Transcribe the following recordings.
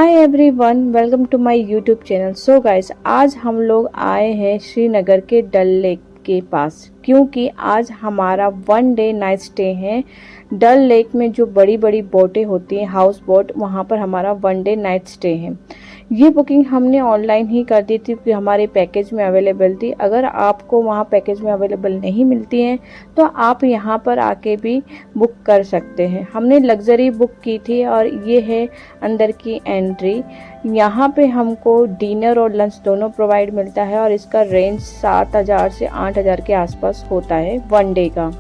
Hi everyone, welcome to my YouTube channel. So guys, आज हम लोग आए हैं श्रीनगर के डल लेक के पास, क्योंकि आज हमारा 1 डे नाइट स्टे है। डल लेक में जो बड़ी बड़ी बोटें होती हैं, हाउस बोट, वहाँ पर हमारा 1 डे नाइट स्टे है। ये बुकिंग हमने ऑनलाइन ही कर दी थी क्योंकि हमारे पैकेज में अवेलेबल थी। अगर आपको वहाँ पैकेज में अवेलेबल नहीं मिलती हैं तो आप यहाँ पर आके भी बुक कर सकते हैं। हमने लग्जरी बुक की थी और ये है अंदर की एंट्री। यहाँ पे हमको डिनर और लंच दोनों प्रोवाइड मिलता है और इसका रेंज 7,000 से 8,000 के आसपास होता है 1 डे का।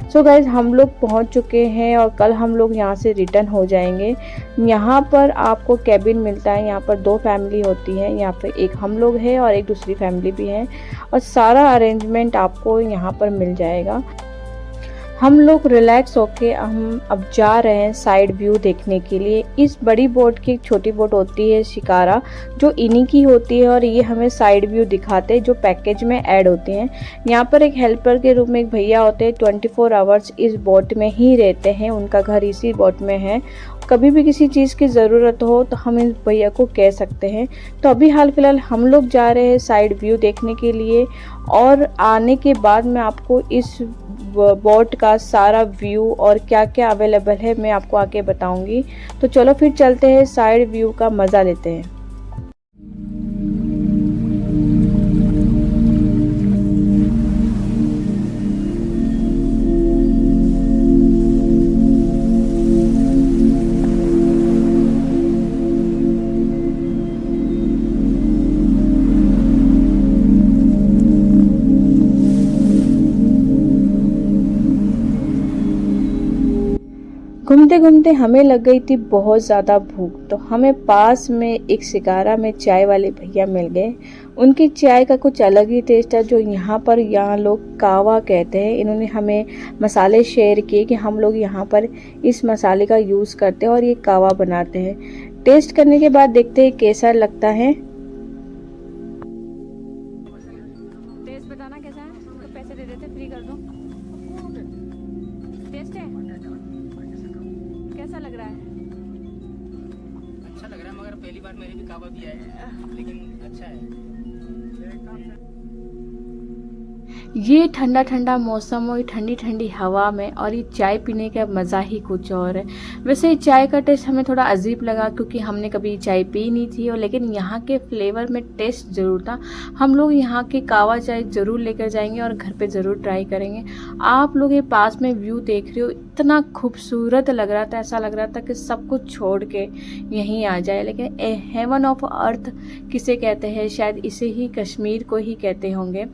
सो गाइज, हम लोग पहुँच चुके हैं और कल हम लोग यहाँ से रिटर्न हो जाएंगे। यहाँ पर आपको कैबिन मिलता है। यहाँ पर 2 फैमिली होती है। यहाँ पर एक हम लोग हैं और एक दूसरी फैमिली भी है और सारा अरेंजमेंट आपको यहाँ पर मिल जाएगा। हम लोग रिलैक्स होके हम अब जा रहे हैं साइड व्यू देखने के लिए। इस बड़ी बोट की एक छोटी बोट होती है शिकारा, जो इन्हीं की होती है और ये हमें साइड व्यू दिखाते हैं जो पैकेज में ऐड होते हैं। यहाँ पर एक हेल्पर के रूप में एक भैया होते हैं, 24 आवर्स इस बोट में ही रहते हैं। उनका घर इसी बोट में है। कभी भी किसी चीज़ की ज़रूरत हो तो हम इस भैया को कह सकते हैं। तो अभी हाल फिलहाल हम लोग जा रहे हैं साइड व्यू देखने के लिए और आने के बाद मैं आपको इस बोट का सारा व्यू और क्या क्या अवेलेबल है मैं आपको आके बताऊंगी। तो चलो फिर चलते हैं, साइड व्यू का मज़ा लेते हैं। घूमते घूमते हमें लग गई थी बहुत ज़्यादा भूख, तो हमें पास में एक शिकारा में चाय वाले भैया मिल गए। उनकी चाय का कुछ अलग ही टेस्ट है, जो यहाँ लोग कावा कहते हैं। इन्होंने हमें मसाले शेयर किए कि हम लोग यहाँ पर इस मसाले का यूज़ करते हैं और ये कावा बनाते हैं। टेस्ट करने के बाद देखते हैं कैसा लगता है। टेस्ट बताना कैसा है, तो पैसे दे देते, फ्री कर दो। टेस्ट है, कैसा लग रहा है? अच्छा लग रहा है, मगर पहली बार मेरे भी कावा भी आया है, लेकिन अच्छा है। ये ठंडा ठंडा मौसम और ठंडी ठंडी हवा में और ये चाय पीने का मज़ा ही कुछ और है। वैसे चाय का टेस्ट हमें थोड़ा अजीब लगा क्योंकि हमने कभी चाय पी नहीं थी, और लेकिन यहाँ के फ्लेवर में टेस्ट ज़रूर था। हम लोग यहाँ के कावा चाय ज़रूर लेकर जाएंगे और घर पे ज़रूर ट्राई करेंगे। आप लोग ये पास में व्यू देख रहे हो, इतना खूबसूरत लग रहा था, ऐसा लग रहा था कि सब कुछ छोड़ के यहीं आ जाए। लेकिन हेवन ऑफ अर्थ किसे कहते हैं, शायद इसे ही कश्मीर को ही कहते होंगे।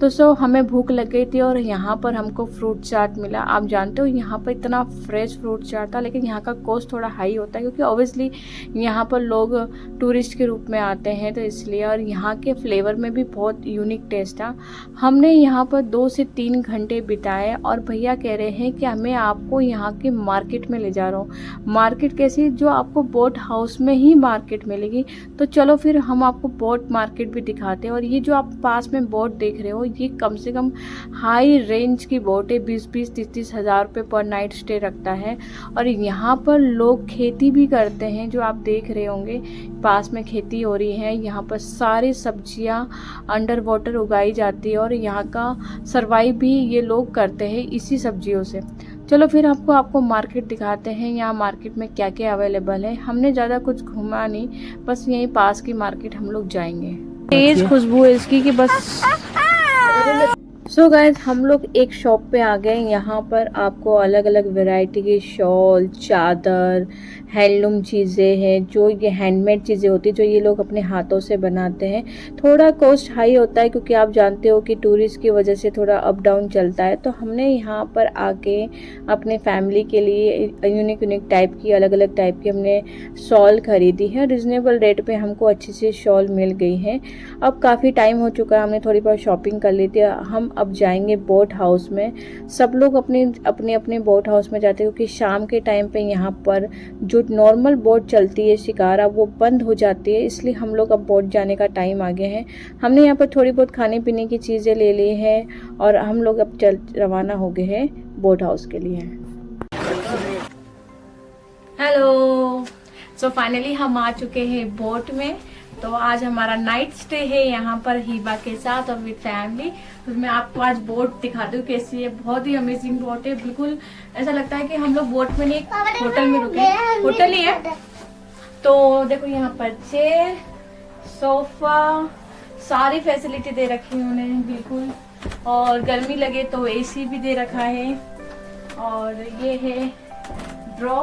तो हमें भूख लग गई थी और यहाँ पर हमको फ्रूट चाट मिला। आप जानते हो यहाँ पर इतना फ्रेश फ्रूट चाट था, लेकिन यहाँ का कॉस्ट थोड़ा हाई होता है क्योंकि ऑब्वियसली यहाँ पर लोग टूरिस्ट के रूप में आते हैं, तो इसलिए। और यहाँ के फ्लेवर में भी बहुत यूनिक टेस्ट था। हमने यहाँ पर 2 से 3 घंटे बिताए और भैया कह रहे हैं कि मैं आपको यहाँ के मार्केट में ले जा रहा हूँ। मार्केट कैसी, जो आपको बोट हाउस में ही मार्केट मिलेगी। तो चलो फिर हम आपको बोट मार्केट भी दिखाते हैं। और ये जो आप पास में बोट देख रहे हो, ये कम से कम हाई रेंज की बोट है। 20-20, 30-30 हज़ार रुपये पर नाइट स्टे रखता है। और यहाँ पर लोग खेती भी करते हैं, जो आप देख रहे होंगे पास में खेती हो रही है। यहाँ पर सारी सब्जियाँ अंडर वाटर उगाई जाती है और यहाँ का सर्वाइव भी ये लोग करते हैं इसी सब्जियों से। चलो फिर आपको मार्केट दिखाते हैं, यहाँ मार्केट में क्या क्या अवेलेबल है। हमने ज़्यादा कुछ घूमा नहीं, बस यहीं पास की मार्केट हम लोग जाएंगे। तेज़ खुशबू है इसकी कि बस। सो गाइस, हम लोग एक शॉप पे आ गए। यहाँ पर आपको अलग अलग वैरायटी की शॉल, चादर, हैंडलूम चीज़ें हैं, जो ये हैंडमेड चीज़ें होती है, जो ये लोग अपने हाथों से बनाते हैं। थोड़ा कॉस्ट हाई होता है क्योंकि आप जानते हो कि टूरिस्ट की वजह से थोड़ा अप डाउन चलता है। तो हमने यहाँ पर आके अपने फैमिली के लिए यूनिक टाइप की, अलग अलग टाइप की हमने शॉल खरीदी है। रिजनेबल रेट पे हमको अच्छी सी शॉल मिल गई है। अब काफ़ी टाइम हो चुका है, हमने थोड़ी बहुत शॉपिंग कर ली थी। हम अब जाएंगे बोट हाउस में। सब लोग अपने बोट हाउस में जाते हैं क्योंकि शाम के टाइम पे यहाँ पर जो नॉर्मल बोट चलती है शिकारा, वो बंद हो जाती है। इसलिए हम लोग अब बोट जाने का टाइम आ गया है। हमने यहाँ पर थोड़ी बहुत खाने पीने की चीज़ें ले ली हैं और हम लोग अब रवाना हो गए हैं बोट हाउस के लिए। हेलो, सो फाइनली हम आ चुके हैं बोट में। तो आज हमारा नाइट स्टे है यहाँ पर हिबा के साथ और विद फैमिली। तो मैं आपको आज बोट दिखाती हूँ कैसी है। बहुत ही अमेजिंग बोट है, बिल्कुल ऐसा लगता है कि हम लोग बोट में नहीं एक होटल में रुके, होटल ही है। तो देखो यहाँ पर चेयर, सोफा, सारी फैसिलिटी दे रखी है उन्होंने बिल्कुल। और गर्मी लगे तो एसी भी दे रखा है। और ये है ड्रॉ,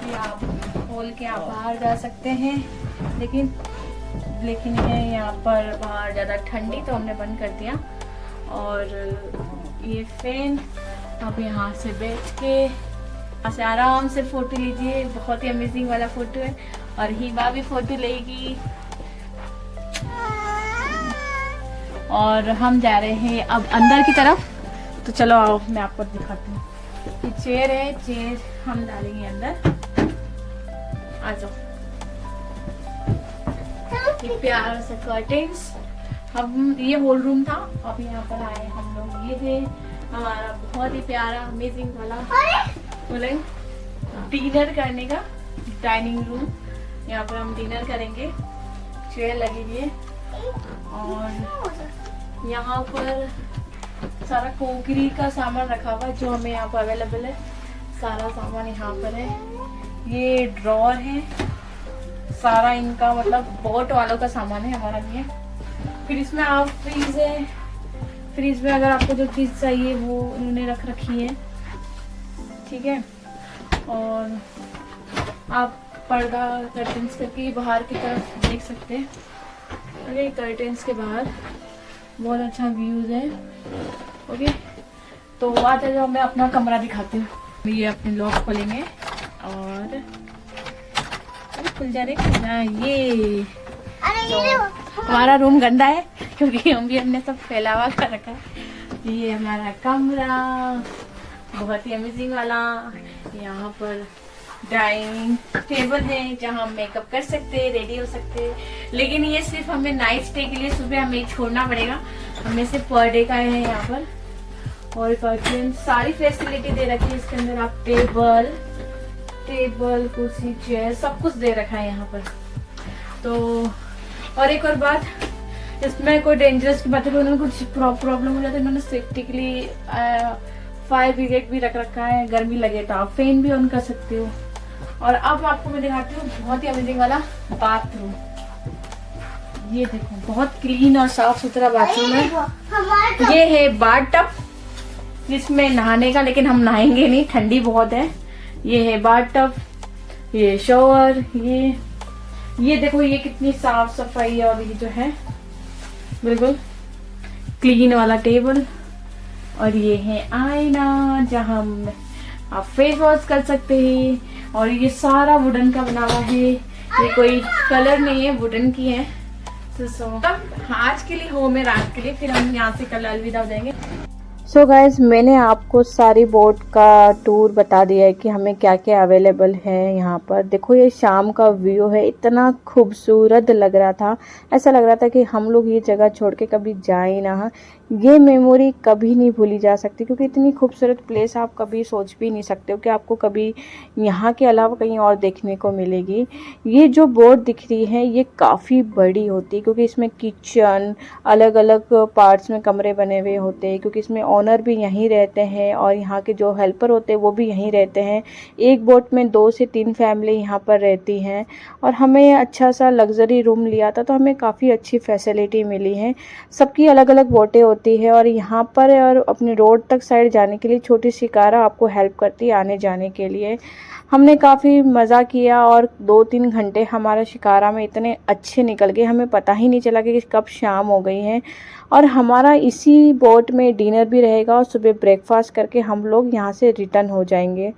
ये आप खोल के आप बाहर जा सकते हैं। लेकिन है यहाँ पर बाहर ज़्यादा ठंडी तो हमने बंद कर दिया। और ये फैन, आप यहाँ से बैठ के यहाँ से आराम से फोटो लीजिए। बहुत ही अमेजिंग वाला फोटो है। और हिबा भी फोटो लेगी। और हम जा रहे हैं अब अंदर की तरफ। तो चलो आओ मैं आपको दिखाती हूँ। ये चेयर है, चेयर हम डालेंगे अंदर। आ जाओ। ये प्यारा सा कर्टेन्स, हम ये होल रूम था, अब यहाँ पर आए हम लोग। ये है हमारा बहुत ही प्यारा अमेजिंग वाला बोले डिनर करने का डाइनिंग रूम। यहाँ पर हम डिनर करेंगे, चेयर लगी हुई है। और यहाँ पर सारा कोकरी का सामान रखा हुआ है जो हमें यहाँ पर अवेलेबल है। सारा सामान यहाँ पर है। ये ड्रॉर है, सारा इनका मतलब बोट वालों का सामान है, हमारा नहीं है। फिर इसमें आप फ्रीज है, फ्रीज में अगर आपको जो चीज़ चाहिए वो उन्होंने रख रखी है, ठीक है। और आप पर्दा कर्टन्स करके बाहर की तरफ देख सकते हैं। अरे कर्टन्स के बाहर बहुत अच्छा व्यूज है। ओके, तो आज जाओ मैं अपना कमरा दिखाती हूँ। ये अपने लॉक खोलेंगे और खुल जा रहे। ये तो हमारा रूम गंदा है क्योंकि हमने सब फैलावा कर रखा है। ये हमारा कमरा बहुत ही अमेजिंग वाला। यहाँ पर डाइनिंग टेबल है जहाँ हम मेकअप कर सकते हैं, रेडी हो सकते हैं। लेकिन ये सिर्फ हमें नाइट स्टे के लिए सुबह हमें छोड़ना पड़ेगा। हमें सिर्फ पर डे का है यहाँ पर। और कर्टन, सारी फैसिलिटी दे रखी है इसके अंदर। आप टेबल, कुर्सी, चेयर सब कुछ दे रखा है यहाँ पर। तो और एक और बात, इसमें कोई डेंजरस की बात है, उन्होंने कुछ प्रॉब्लम हो जाता है, उन्होंने सेफ्टी के लिए फायर ब्रिगेड भी रख रखा है। गर्मी लगे तो आप फैन भी ऑन कर सकते हो। और अब आपको मैं दिखाती हूँ बहुत ही अमेजिंग वाला बाथरूम। ये देखो बहुत क्लीन और साफ सुथरा बाथरूम है। ये है बाथ टब जिसमें नहाने का, लेकिन हम नहाएंगे नहीं, ठंडी बहुत है। ये है बाथ टब, ये शॉवर, ये देखो ये कितनी साफ सफाई है। और ये जो है बिल्कुल क्लीन वाला टेबल। और ये है आईना जहाँ आप फेस वॉश कर सकते हैं। और ये सारा वुडन का बना हुआ है, ये कोई कलर नहीं है, वुडन की है। तो आज के लिए हो में रात के लिए, फिर हम यहाँ से कल अलविदा हो जाएंगे। सो गाइज, मैंने आपको सारी बोट का टूर बता दिया है कि हमें क्या क्या अवेलेबल है यहाँ पर। देखो ये शाम का व्यू है, इतना खूबसूरत लग रहा था। ऐसा लग रहा था कि हम लोग ये जगह छोड़ के कभी जाए ना। ये मेमोरी कभी नहीं भूली जा सकती क्योंकि इतनी खूबसूरत प्लेस आप कभी सोच भी नहीं सकते हो कि आपको कभी यहाँ के अलावा कहीं और देखने को मिलेगी। ये जो बोट दिख रही है ये काफ़ी बड़ी होती है क्योंकि इसमें किचन, अलग अलग पार्ट्स में कमरे बने हुए होते हैं क्योंकि इसमें ओनर भी यहीं रहते हैं और यहाँ के जो हेल्पर होते हैं वो भी यहीं रहते हैं। एक बोट में 2 से 3 फैमिली यहाँ पर रहती हैं। और हमें अच्छा सा लग्जरी रूम लिया था तो हमें काफ़ी अच्छी फैसिलिटी मिली है। सबकी अलग अलग बोटें होती है और यहाँ पर और अपने रोड तक साइड जाने के लिए छोटी सी कार आपको हेल्प करती है आने जाने के लिए। हमने काफ़ी मज़ा किया और 2-3 घंटे हमारा शिकारा में इतने अच्छे निकल गए, हमें पता ही नहीं चला कि कब शाम हो गई है। और हमारा इसी बोट में डिनर भी रहेगा और सुबह ब्रेकफास्ट करके हम लोग यहाँ से रिटर्न हो जाएंगे।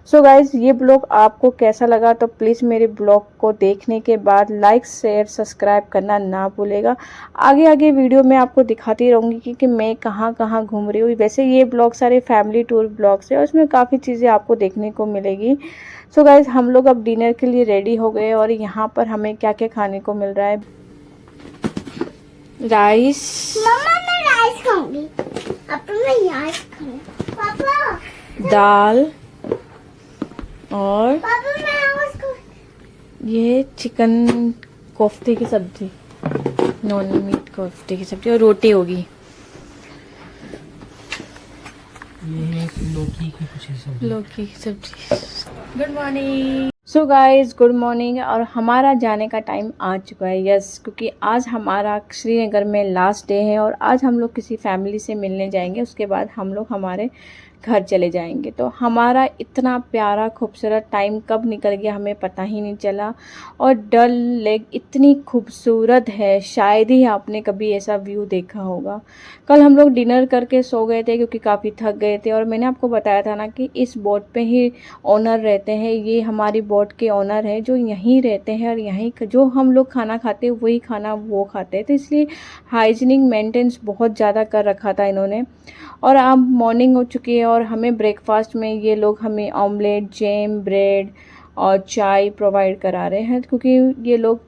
सो गाइज़, ये ब्लॉग आपको कैसा लगा तो प्लीज़ मेरे ब्लॉग को देखने के बाद लाइक, शेयर, सब्सक्राइब करना ना भूलेगा। आगे आगे वीडियो में आपको दिखाती रहूँगी कि मैं कहाँ कहाँ घूम रही हूँ। वैसे ये ब्लॉग सारे फैमिली टूर ब्लॉग्स है और उसमें काफ़ी चीज़ें आपको देखने को मिलेगी। सो गाइज़, हम लोग अब डिनर के लिए रेडी हो गए और यहाँ पर हमें क्या क्या खाने को मिल रहा है। राइस, मम्मा मैं राइस खाऊंगी। पापा मैं राइस खाऊंगी। पापा दाल और पापा मैं उसको ये चिकन कोफ्ते की सब्जी, नॉन मीट कोफ्ते की सब्जी और रोटी होगी। ये लौकी की कुछ सब्जी। लौकी की सब्जी। Good morning. So guys good morning. और हमारा जाने का टाइम आ चुका है। यस, क्योंकि आज हमारा श्रीनगर में लास्ट डे है और आज हम लोग किसी फैमिली से मिलने जाएंगे। उसके बाद हम लोग हमारे घर चले जाएंगे। तो हमारा इतना प्यारा खूबसूरत टाइम कब निकल गया हमें पता ही नहीं चला। और डल लेक इतनी खूबसूरत है, शायद ही आपने कभी ऐसा व्यू देखा होगा। कल हम लोग डिनर करके सो गए थे क्योंकि काफ़ी थक गए थे। और मैंने आपको बताया था ना कि इस बोट पे ही ओनर रहते हैं। ये हमारी बोट के ओनर हैं जो यहीं रहते हैं और यहीं जो हम लोग खाना खाते हैं वही खाना वो खाते हैं। तो इसलिए हाइजीनिक मेंटेनेंस बहुत ज़्यादा कर रखा था इन्होंने। और अब मॉर्निंग हो चुकी है और हमें ब्रेकफास्ट में ये लोग हमें ऑमलेट, जैम, ब्रेड और चाय प्रोवाइड करा रहे हैं, क्योंकि ये लोग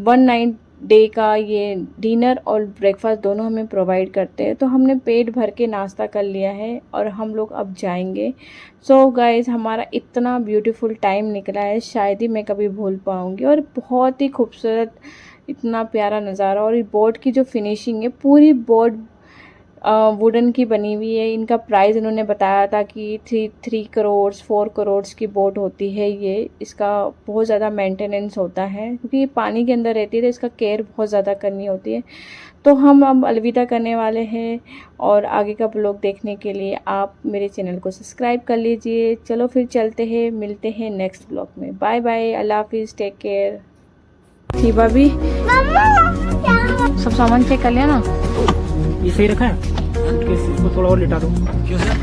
1 नाइट डे का ये डिनर और ब्रेकफास्ट दोनों हमें प्रोवाइड करते हैं। तो हमने पेट भर के नाश्ता कर लिया है और हम लोग अब जाएंगे। सो गाइस, हमारा इतना ब्यूटीफुल टाइम निकला है, शायद ही मैं कभी भूल पाऊँगी। और बहुत ही खूबसूरत, इतना प्यारा नज़ारा। और ये बोट की जो फिनिशिंग है, पूरी बोट वुडन की बनी हुई है। इनका प्राइस इन्होंने बताया था कि 3 करोड़ 4 करोड़ की बोट होती है ये। इसका बहुत ज़्यादा मेंटेनेंस होता है क्योंकि ये पानी के अंदर रहती है, तो इसका केयर बहुत ज़्यादा करनी होती है। तो हम अब अलविदा करने वाले हैं और आगे का ब्लॉग देखने के लिए आप मेरे चैनल को सब्सक्राइब कर लीजिए। चलो फिर चलते हैं, मिलते हैं नेक्स्ट ब्लॉग में। बाय बाय, अल्लाह हाफिज़, टेक केयर। ठीक भाभी, सब सामान चेक कर लिया ना? ये सही रखा है? सूटकेस इसको थोड़ा और लिटा दो। क्यों सर?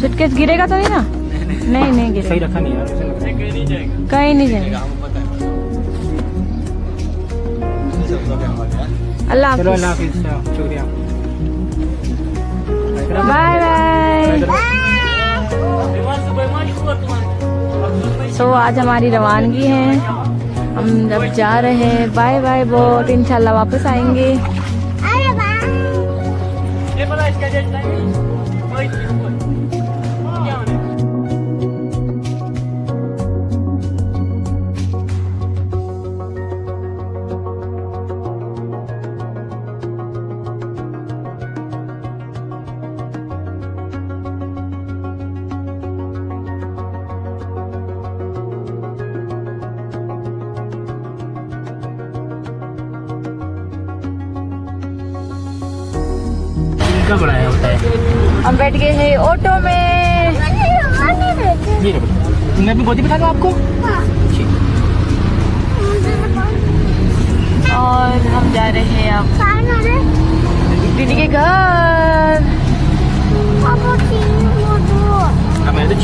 सूटकेस गिरेगा तो नहीं ना? नहीं नहीं गिरेगा। सही रखा नहीं यार, ऐसा लग रहा है कहीं नहीं जाएगा। कहीं नहीं जाएगा। अल्लाह चलो, हाफिज़, अल्लाह हाफिज़, शुक्रिया। Bye bye. सो आज हमारी रवानगी है, हम अब जा रहे हैं। बाय बाय बोट, इंशाल्लाह वापस आएंगे। अरे वाह, ये पता इसका डेट टाइम क्या होने? का बनाया होता है। हम बैठ गए हैं ऑटो में। ये रखो, मैं अपनी गोदी बिठा दूं आपको? और हम जा रहे हैं अब दीदी के घर। पापा की वो मैं तो